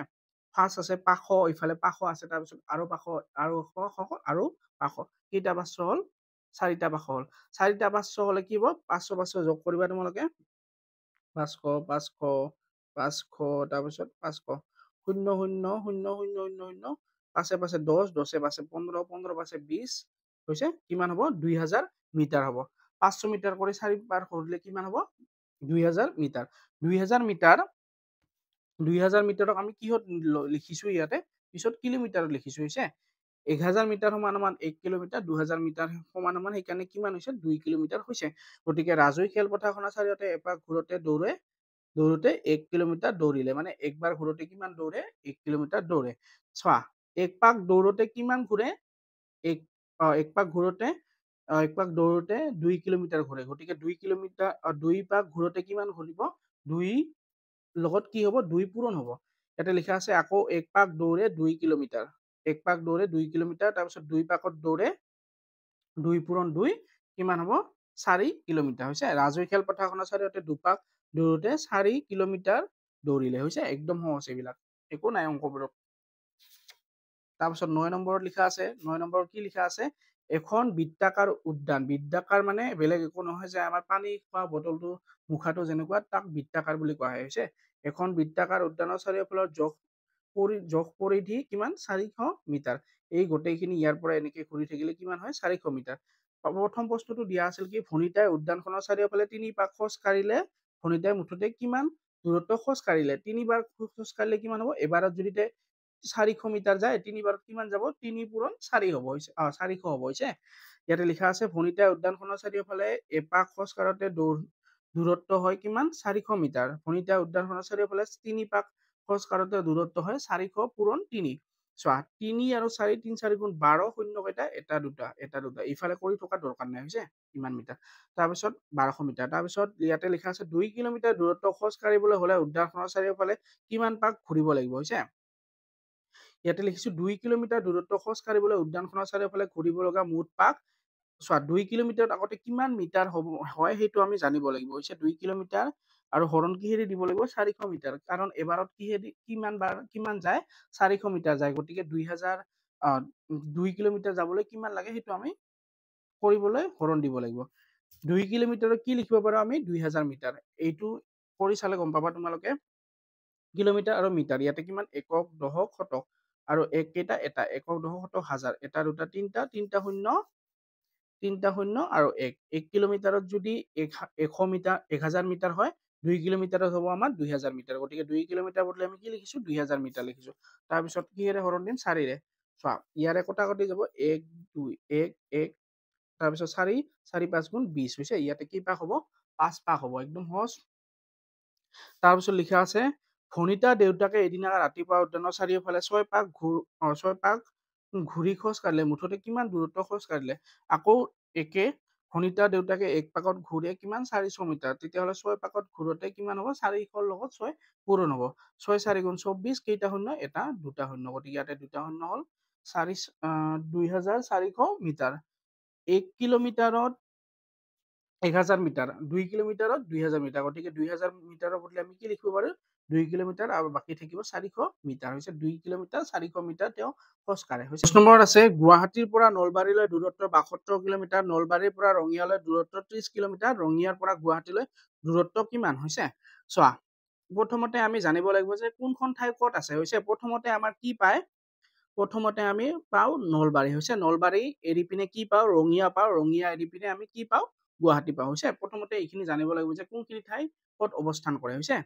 ফাৰ্ষ্ট আছে 500, ইফালে 500 আছে, তাৰপিছত আৰু 500 আৰু 100 আৰু 500, কেইটা 500 হ'ল, 4টা 500 হ'ল। 4টা 500 হ'লে কি হ'ব, 500 500 যোগ কৰিবা তোমালোকে, 500 500 500, তাৰপিছত 500, 0 0 0 0 0 0, পাছে পাছে 10, 10 পাছে 15, 15 পাছে 20 হৈছে, কিমান হ'ব, 2000 মিটাৰ হ'ব। 500 মিটাৰ কৰি 4 বাৰ কৰিলে কিমান হ'ব, 2000 মিটাৰ। 2000 মিটাৰ, 2000 মিটাৰক আমি কিহত লিখিছো, ইয়াতে পিছত কিলোমিটাৰত লিখিছো হৈছে। 1000 মিটাৰ সমান সমান 1 কিলোমিটাৰ, 2000 মিটাৰ সমান সমান সেইকাৰণে কিমান হৈছে, 2 কিলোমিটাৰ হৈছে। গতিকে ৰাজুৱে খেলপথাৰখনৰ চাৰিওতে এপাক ঘূৰোতে দৌৰোতে 1 কিলোমিটাৰ দৌৰিলে, মানে একবাৰ ঘূৰোতে কিমান দৌৰে, 1 কিলোমিটাৰ দৌৰে। চোৱা, এক পাক দৌৰোতে কিমান ঘূৰে, এক পাক দৌৰোতে 2 কিলোমিটাৰ ঘূৰে। গতিকে 2 কিলোমিটাৰ 2 পাক ঘূৰোতে কিমান ঘূৰিব, 2 লগত কি হ'ব, 2 পূৰণ হ'ব। ইয়াতে লিখা আছে আকৌ এক পাক দৌৰে 2 কিলোমিটাৰ, এক পাক দৌৰে 2 কিলোমিটাৰ, তাৰপিছত 2 পাকত দৌৰে 2 পূৰণ 2 কিমান হ'ব, 4 কিলোমিটাৰ হৈছে। ৰাজুৱে খেলপথাৰখনৰ চাৰিওতে দুপাক দৌৰোতে 4 কিলোমিটাৰ দৌৰিলে হৈছে। একদম সহজ এইবিলাক, একো নাই অংকবোৰত। তাৰপিছত 9 নম্বৰত লিখা আছে, 9 নম্বৰত কি লিখা আছে, এখন বৃত্তাকাৰ উদ্যান, বৃত্তাকাৰ মানে বেলেগ একো নহয় যে আমাৰ পানী খোৱা বটলটো মুখাটো যেনেকুৱা, তাক বৃত্তাকাৰ বুলি কোৱা হৈছে। এখন বৃত্তাকাৰ উদ্যানৰ চাৰিওফালৰ জোখ পৰিধি কিমান, 400 মিটাৰ। এই গোটেইখিনি ইয়াৰ পৰা এনেকে ঘূৰি থাকিলে কিমান হয়, 400 মিটাৰ। প্ৰথম প্ৰশ্নটো দিয়া আছিল কি, ভনিতাই উদ্যানখনৰ চাৰিওফালে 3 পাক খোজ কাঢ়িলে, ভনিতাই মুঠতে কিমান দূৰত্ব খোজ কাঢ়িলে, 3 বাৰ খোজ কাঢ়িলে কিমান হ'ব, এবাৰত যদি 400 মিটাৰ যায়, 3 বাৰত কিমান যাব, 3 পূৰণ 4 হ'ব হৈছে, 400 হ'ব হৈছে। ইয়াতে লিখা আছে ভনিতাই উদ্যানখনৰ চাৰিওফালে এপাক খোজ কাঢ়োতে দূৰত্ব হয় কিমান, 400 মিটাৰ। ভনিতাই উদ্যানখনৰ চাৰিওফালে 3 পাক খোজ কাঢ়োতে দূৰত্ব হয় 400 পূৰণ 3। চোৱা, 3 আৰু 4, 3 4 গুণ 12, শূন্য কেইটা, এটা দুটা, ইফালে কৰি থকা দৰকাৰ নাই হৈছে, ইমান মিটাৰ। তাৰপিছত 1200 মিটাৰ। তাৰপিছত ইয়াতে লিখা আছে 2 কিলোমিটাৰ দূৰত্ব খোজ কাঢ়িবলৈ হ'লে উদ্যানখনৰ চাৰিওফালে কিমান পাক ঘূৰিব লাগিব হৈছে। ইয়াতে লিখিছো 2 কিলোমিটাৰ দূৰত্ব খোজ কাঢ়িবলৈ উদ্যানখনৰ চাৰিওফালে ঘূৰিব লগা মুঠ পাক। চোৱা, 2 কিলোমিটাৰত আগতে কিমান মিটাৰ হয় সেইটো আমি জানিব লাগিব হৈছে। 2 কিলোমিটাৰ আৰু হৰণ কিহেদি দিব লাগিব, 400 মিটাৰ, কাৰণ এবাৰত কিমান যায়, 400 মিটাৰ যায়। গতিকে 2 কিলোমিটাৰ যাবলৈ কিমান লাগে সেইটো আমি কৰিবলৈ হৰণ দিব লাগিব। 2 কিলোমিটাৰত কি লিখিব পাৰো আমি, 2000 মিটাৰ। এইটো কৰি চালে গম পাবা তোমালোকে, কিলোমিটাৰ আৰু মিটাৰ, ইয়াতে কিমান, একক দশক শতক আৰু এক কেইটা, এটা, একক দশক শতক হাজাৰ, এটা দুটা তিনিটা, তিনিটা শূন্য আৰু 1 কিলোমিটাৰত যদি 1000 মিটাৰ হয়, 2 কিলোমিটাৰত হ'ব আমাৰ 2000 মিটাৰ। গতিকে 2 কিলোমিটাৰ বদলে আমি কি লিখিছো, 2000 মিটাৰ লিখিছো। তাৰপিছত কিহেৰে হৰণ দিম, 4ৰে। চোৱা, ইয়াৰে কটাকটি যাব 1 2 1 1, তাৰপিছত 4 4 5 গুণ 20 হৈছে। ইয়াতে কি পাক হ'ব, 5 পাক হ'ব, একদম সহজ। তাৰপিছত লিখা আছে ভনিতা দেউতাকে এদিনা ৰাতিপুৱা উদ্যানৰ চাৰিওফালে 6 পাক ঘূৰি খোজ কাঢ়িলে, মুঠতে কিমান দূৰত্ব খোজ কাঢ়িলে। আকৌ একে, ভনিতা দেউতাকে এক পাকত ঘূৰে কিমান, 400 মিটাৰ। তেতিয়াহ'লে 6 পাকত ঘূৰোতে কিমান হ'ব, 400 লগত 6 পূৰণ হ'ব। 6 4 গুণ 24, কেইটা শূন্য, এটা দুটা শূন্য। গতিকে ইয়াতে দুটা শূন্য হ'ল, 2400 মিটাৰ। 1 কিলোমিটাৰত 1000 মিটাৰ, 2 কিলোমিটাৰত 2000 মিটাৰ। গতিকে 2000 মিটাৰৰ বদলে আমি কি লিখিব পাৰো, 2 কিলোমিটাৰ আৰু বাকী থাকিব 400 মিটাৰ হৈছে। 2 কিলোমিটাৰ 400 মিটাৰ তেওঁ খোজ কাঢ়ে হৈছে। 5 নম্বৰত আছে গুৱাহাটীৰ পৰা নলবাৰীলৈ দূৰত্ব 72 কিলোমিটাৰ, নলবাৰীৰ পৰা ৰঙিয়ালৈ দূৰত্ব 30 কিলোমিটাৰ, ৰঙিয়াৰ পৰা গুৱাহাটীলৈ দূৰত্ব কিমান হৈছে। চোৱা, প্ৰথমতে আমি জানিব লাগিব যে কোনখন ঠাই ক'ত আছে হৈছে। প্ৰথমতে আমাৰ কি পায়, প্ৰথমতে আমি পাওঁ নলবাৰী হৈছে, নলবাৰী এৰি পিনে কি পাওঁ, ৰঙিয়া পাওঁ, ৰঙিয়া এৰি পিনে আমি কি পাওঁ, গুৱাহাটী পাওঁ হৈছে। প্ৰথমতে এইখিনি জানিব লাগিব যে কোনখিনি ঠাই ক'ত অৱস্থান কৰে হৈছে।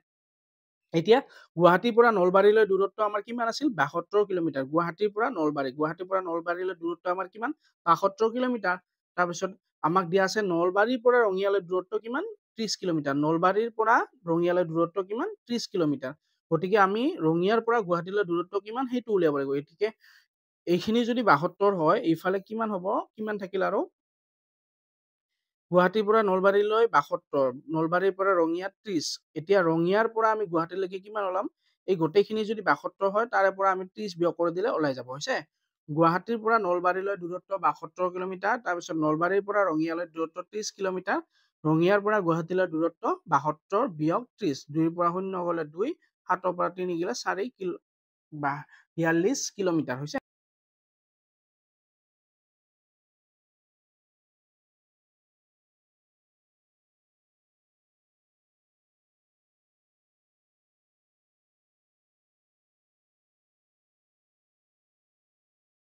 এতিয়া গুৱাহাটীৰ পৰা নলবাৰীলৈ দূৰত্ব আমাৰ কিমান আছিল, 72 কিলোমিটাৰ। গুৱাহাটীৰ পৰা নলবাৰীলৈ দূৰত্ব আমাৰ কিমান, 72 কিলোমিটাৰ। তাৰপিছত আমাক দিয়া আছে নলবাৰীৰ পৰা ৰঙিয়ালৈ দূৰত্ব কিমান, 30 কিলোমিটাৰ। নলবাৰীৰ পৰা ৰঙিয়ালৈ দূৰত্ব কিমান, 30 কিলোমিটাৰ। গতিকে আমি ৰঙিয়াৰ পৰা গুৱাহাটীলৈ দূৰত্ব কিমান সেইটো উলিয়াব লাগিব। গতিকে এইখিনি যদি 72 হয় এইফালে কিমান হ'ব কিমান থাকিল আৰু গুৱাহাটীৰ পৰা নলবাৰীলৈ 72 নলবাৰীৰ পৰা ৰঙিয়া 30 এতিয়া ৰঙিয়াৰ পৰা আমি গুৱাহাটীলৈকে কিমান ওলাম এই গোটেইখিনি যদি 72 হয় তাৰে পৰা আমি 30 বিয়োগ কৰি দিলে ওলাই যাব হৈছে গুৱাহাটীৰ পৰা নলবাৰীলৈ দূৰত্ব 72 কিলোমিটাৰ তাৰপিছত নলবাৰীৰ পৰা ৰঙিয়ালৈ দূৰত্ব 30 কিলোমিটাৰ ৰঙিয়াৰ পৰা গুৱাহাটীলৈ দূৰত্ব 72 বিয়োগ 30 2ৰ পৰা 0 গ'লে 2 7ৰ পৰা 3 গ'লে 4 42 কিলোমিটাৰ হৈছে